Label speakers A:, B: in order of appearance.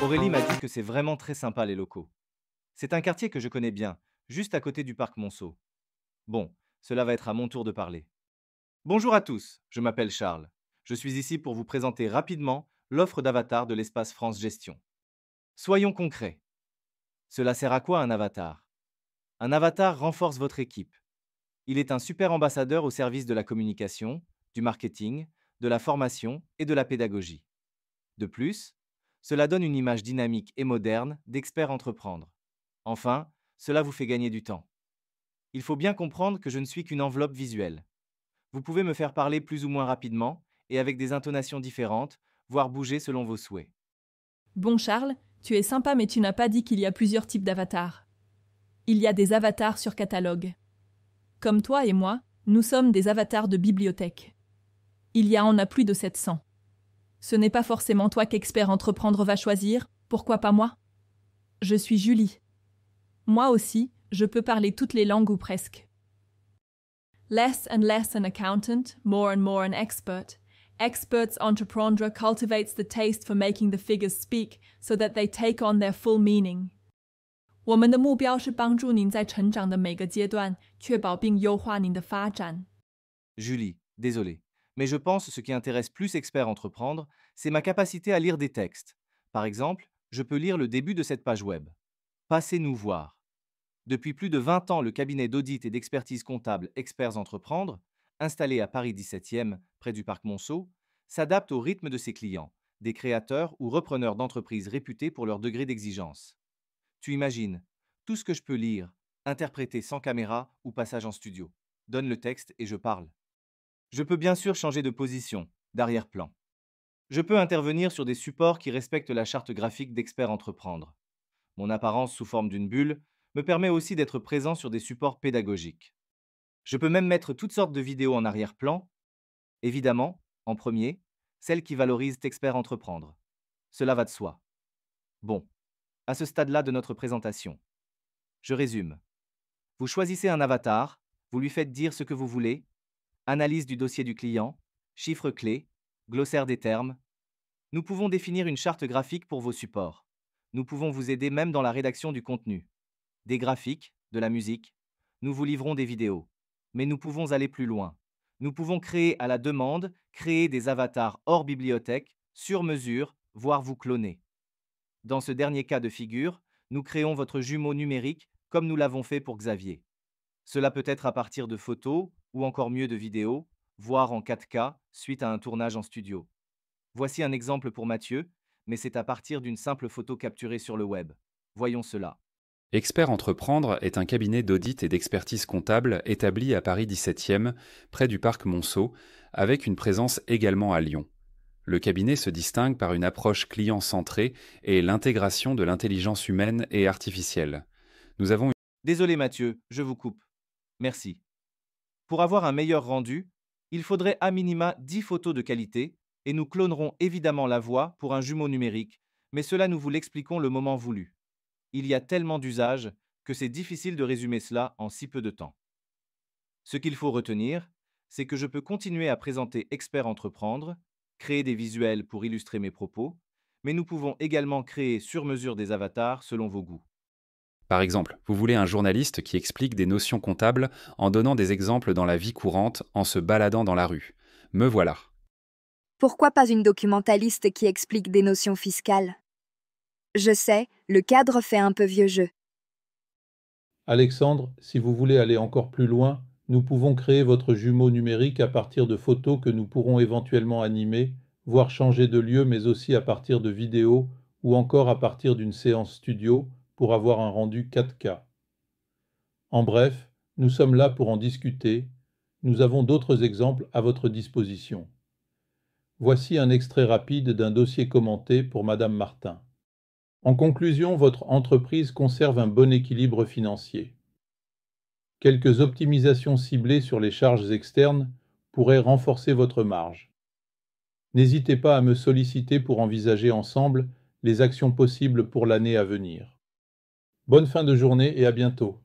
A: Aurélie m'a dit que c'est vraiment très sympa les locaux. C'est un quartier que je connais bien, juste à côté du parc Monceau. Bon, cela va être à mon tour de parler. Bonjour à tous, je m'appelle Charles. Je suis ici pour vous présenter rapidement l'offre d'avatar de l'espace France Gestion. Soyons concrets. Cela sert à quoi un avatar? Un avatar renforce votre équipe. Il est un super ambassadeur au service de la communication, du marketing, de la formation et de la pédagogie. De plus, cela donne une image dynamique et moderne d'expert entreprendre. Enfin, cela vous fait gagner du temps. Il faut bien comprendre que je ne suis qu'une enveloppe visuelle. Vous pouvez me faire parler plus ou moins rapidement et avec des intonations différentes, voire bouger selon vos souhaits.
B: Bon Charles, tu es sympa mais tu n'as pas dit qu'il y a plusieurs types d'avatars. Il y a des avatars sur catalogue. Comme toi et moi, nous sommes des avatars de bibliothèque. Il y en a plus de 700. Ce n'est pas forcément toi qu'expert entreprendre va choisir, pourquoi pas moi? Je suis Julie. Moi aussi, je peux parler toutes les langues ou presque. Less and less an accountant, more and more an expert. Experts entrepreneur cultivates the taste for making the figures speak so that they take on their full meaning. 我们的目标是帮助您在成长的每个阶段确保并优化您的发展。
A: Julie, désolé, mais je pense ce qui intéresse plus expert entreprendre, c'est ma capacité à lire des textes. Par exemple, je peux lire le début de cette page web. Passez-nous voir. Depuis plus de 20 ans, le cabinet d'audit et d'expertise comptable Experts Entreprendre, installé à Paris 17e, près du parc Monceau, s'adapte au rythme de ses clients, des créateurs ou repreneurs d'entreprises réputés pour leur degré d'exigence. Tu imagines, tout ce que je peux lire, interpréter sans caméra ou passage en studio. Donne le texte et je parle. Je peux bien sûr changer de position, d'arrière-plan. Je peux intervenir sur des supports qui respectent la charte graphique d'Experts Entreprendre. Mon apparence sous forme d'une bulle me permet aussi d'être présent sur des supports pédagogiques. Je peux même mettre toutes sortes de vidéos en arrière-plan, évidemment, en premier, celles qui valorisent Expert Entreprendre. Cela va de soi. Bon, à ce stade-là de notre présentation, je résume. Vous choisissez un avatar, vous lui faites dire ce que vous voulez, analyse du dossier du client, chiffres clés, glossaire des termes. Nous pouvons définir une charte graphique pour vos supports. Nous pouvons vous aider même dans la rédaction du contenu. Des graphiques, de la musique. Nous vous livrons des vidéos. Mais nous pouvons aller plus loin. Nous pouvons créer à la demande, créer des avatars hors bibliothèque, sur mesure, voire vous cloner. Dans ce dernier cas de figure, nous créons votre jumeau numérique comme nous l'avons fait pour Xavier. Cela peut être à partir de photos ou encore mieux de vidéos, voire en 4K suite à un tournage en studio. Voici un exemple pour Mathieu, mais c'est à partir d'une simple photo capturée sur le web. Voyons cela.
C: Expert Entreprendre est un cabinet d'audit et d'expertise comptable établi à Paris 17e, près du parc Monceau, avec une présence également à Lyon. Le cabinet se distingue par une approche client-centrée et l'intégration de l'intelligence humaine et artificielle. Nous avons
A: Désolé Mathieu, je vous coupe. Merci. Pour avoir un meilleur rendu, il faudrait à minima 10 photos de qualité et nous clonerons évidemment la voix pour un jumeau numérique, mais cela nous vous l'expliquons le moment voulu. Il y a tellement d'usages que c'est difficile de résumer cela en si peu de temps. Ce qu'il faut retenir, c'est que je peux continuer à présenter Expert Entreprendre, créer des visuels pour illustrer mes propos, mais nous pouvons également créer sur mesure des avatars selon vos goûts.
C: Par exemple, vous voulez un journaliste qui explique des notions comptables en donnant des exemples dans la vie courante en se baladant dans la rue. Me voilà.
D: Pourquoi pas une documentaliste qui explique des notions fiscales? Je sais, le cadre fait un peu vieux jeu.
E: Alexandre, si vous voulez aller encore plus loin, nous pouvons créer votre jumeau numérique à partir de photos que nous pourrons éventuellement animer, voire changer de lieu, mais aussi à partir de vidéos ou encore à partir d'une séance studio pour avoir un rendu 4K. En bref, nous sommes là pour en discuter. Nous avons d'autres exemples à votre disposition. Voici un extrait rapide d'un dossier commenté pour Madame Martin. En conclusion, votre entreprise conserve un bon équilibre financier. Quelques optimisations ciblées sur les charges externes pourraient renforcer votre marge. N'hésitez pas à me solliciter pour envisager ensemble les actions possibles pour l'année à venir. Bonne fin de journée et à bientôt.